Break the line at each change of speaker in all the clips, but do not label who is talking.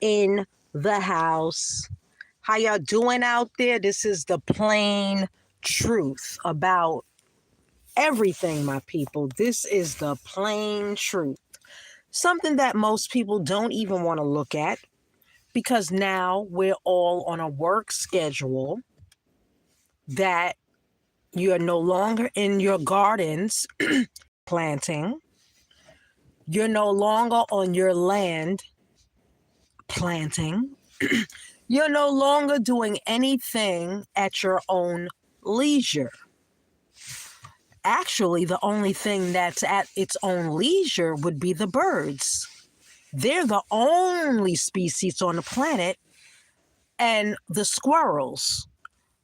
in the house. How y'all doing out there? This is the plain truth about everything, my people. This is the plain truth. Something that most people don't even want to look at because now we're all on a work schedule that you're no longer in your gardens planting. You're no longer on your land planting. You're no longer doing anything at your own leisure. Actually, the only thing that's at its own leisure would be the birds. They're the only species on the planet, and the squirrels.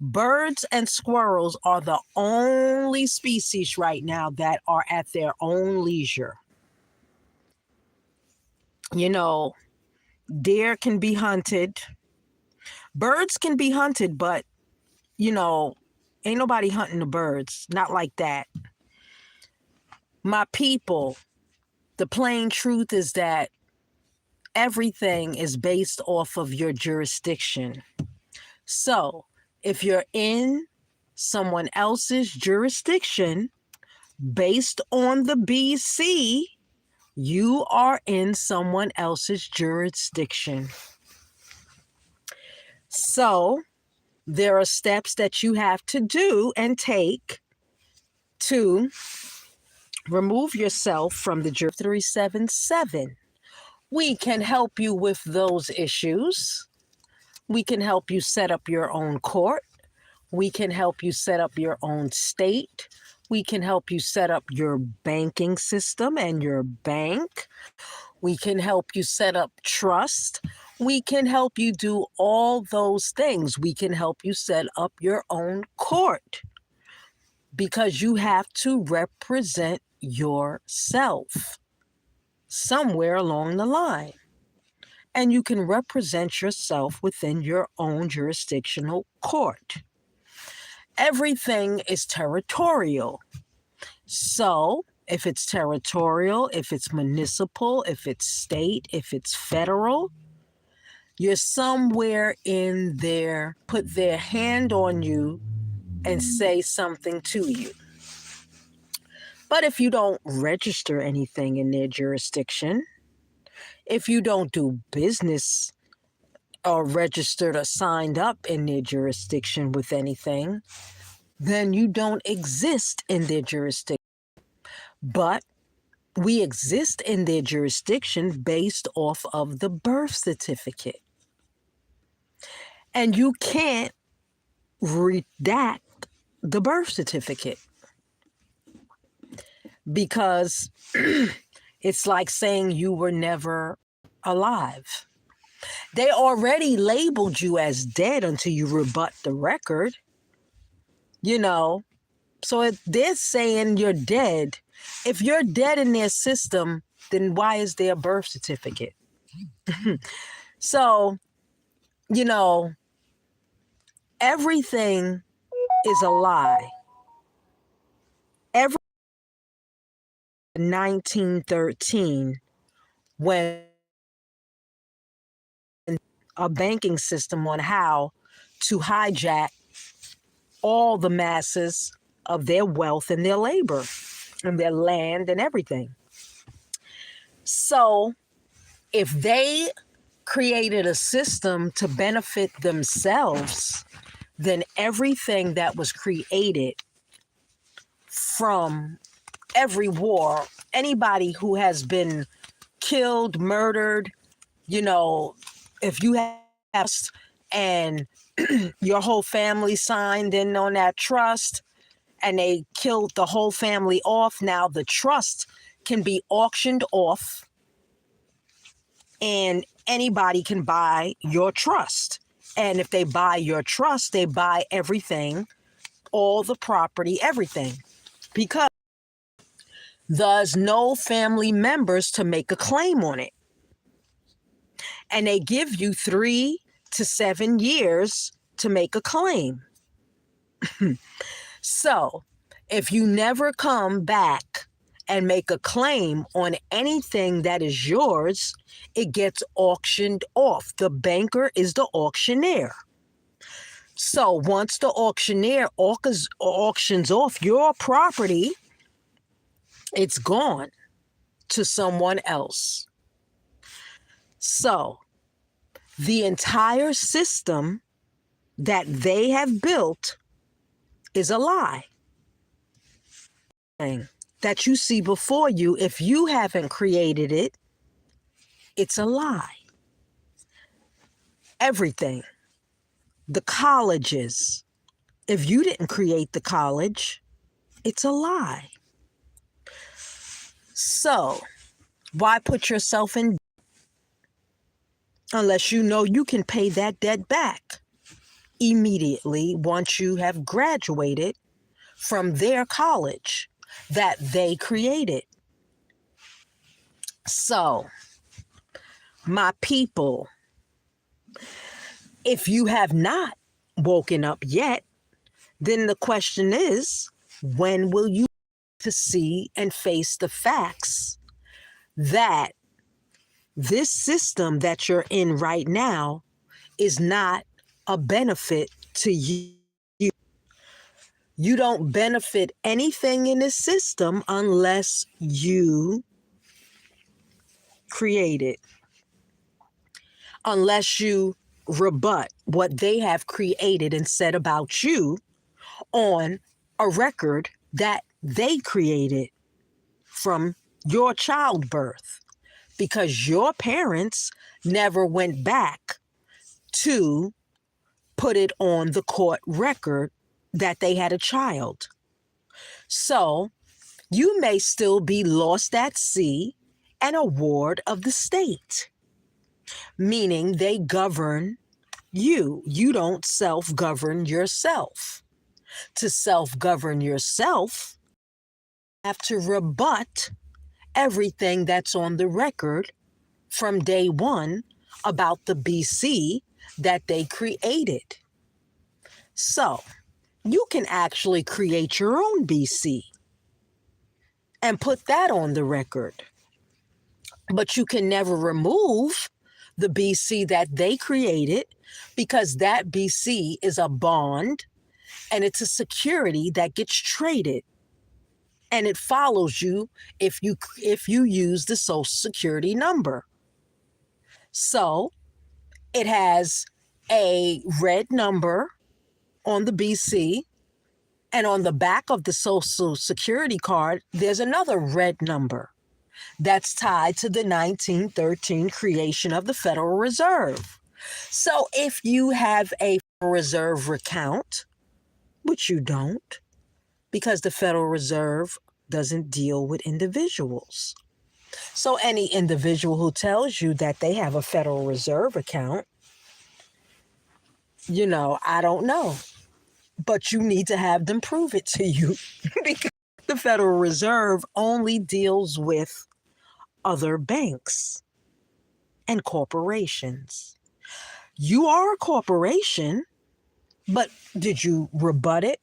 Birds and squirrels are the only species right now that are at their own leisure. You know, deer can be hunted. Birds can be hunted, but, ain't nobody hunting the birds. Not like that. My people, the plain truth is that everything is based off of your jurisdiction. So if you're in someone else's jurisdiction based on the BC, you are in someone else's jurisdiction. So there are steps that you have to do and take to remove yourself from the 377. We can help you with those issues. We can help you set up your own court. We can help you set up your own state. We can help you set up your banking system and your bank. We can help you set up trust. We can help you do all those things. We can help you set up your own court because you have to represent yourself somewhere along the line. And you can represent yourself within your own jurisdictional court. Everything is territorial. So if it's territorial, if it's municipal, if it's state, if it's federal, you're somewhere in there, put their hand on you and say something to you. But if you don't register anything in their jurisdiction, if you don't do business or registered or signed up in their jurisdiction with anything, then you don't exist in their jurisdiction. But we exist in their jurisdiction based off of the birth certificate. And you can't redact the birth certificate because it's like saying you were never alive. They already labeled you as dead until you rebut the record. So if they're saying you're dead, if you're dead in their system, then why is there a birth certificate? So, everything is a lie. 1913, when a banking system on how to hijack all the masses of their wealth and their labor and their land and everything. So if they created a system to benefit themselves, then everything that was created from every war, anybody who has been killed, murdered, if you have and your whole family signed in on that trust and they killed the whole family off, now the trust can be auctioned off and anybody can buy your trust. And if they buy your trust, they buy everything, all the property, everything, because there's no family members to make a claim on it. And they give you 3 to 7 years to make a claim. So if you never come back and make a claim on anything that is yours, it gets auctioned off. The banker is the auctioneer. So once the auctioneer auctions off your property, it's gone to someone else. So the entire system that they have built is a lie. That you see before you, if you haven't created it, it's a lie. Everything. The colleges, if you didn't create the college, it's a lie. So, why put yourself in debt unless you know you can pay that debt back immediately once you have graduated from their college that they created? So, my people, if you have not woken up yet, then the question is, when will you to see and face the facts that this system that you're in right now is not a benefit to you? You don't benefit anything in this system unless you create it, unless you rebut what they have created and said about you on a record that they created from your childbirth, because your parents never went back to put it on the court record that they had a child. So you may still be lost at sea and a ward of the state, meaning they govern you. You don't self-govern yourself. To self-govern yourself, you have to rebut everything that's on the record from day one about the BC that they created. So you can actually create your own BC and put that on the record. But you can never remove the BC that they created, because that BC is a bond and it's a security that gets traded. And it follows you if you use the Social Security number. So it has a red number on the BC, and on the back of the Social Security card, there's another red number that's tied to the 1913 creation of the Federal Reserve. So if you have a Federal Reserve account, which you don't, because the Federal Reserve doesn't deal with individuals. So any individual who tells you that they have a Federal Reserve account, I don't know. But you need to have them prove it to you, because the Federal Reserve only deals with other banks and corporations. You are a corporation, but did you rebut it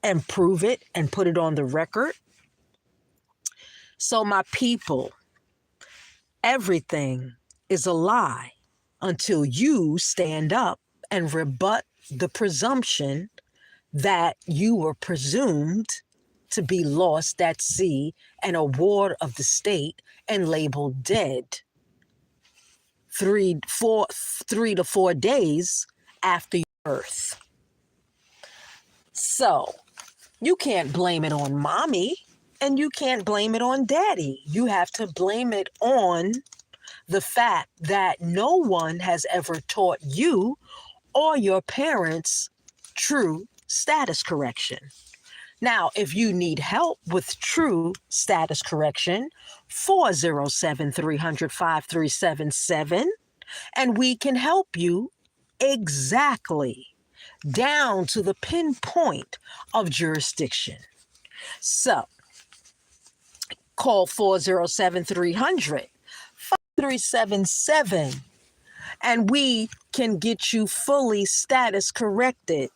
and prove it and put it on the record? So my people, everything is a lie until you stand up and rebut the presumption that you were presumed to be lost at sea and a ward of the state and labeled dead 3 to 4 days after your birth. So you can't blame it on mommy and you can't blame it on daddy. You have to blame it on the fact that no one has ever taught you or your parents true status correction. Now, if you need help with true status correction, 407-300-5377, and we can help you exactly down to the pinpoint of jurisdiction. So, call 407-300-5377, and we can get you fully status corrected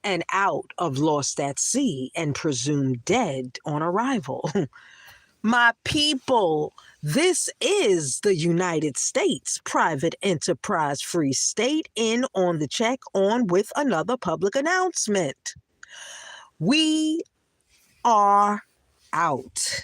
and out of lost at sea and presumed dead on arrival. My people, this is the United States private enterprise free state in on the check on with another public announcement. We are out.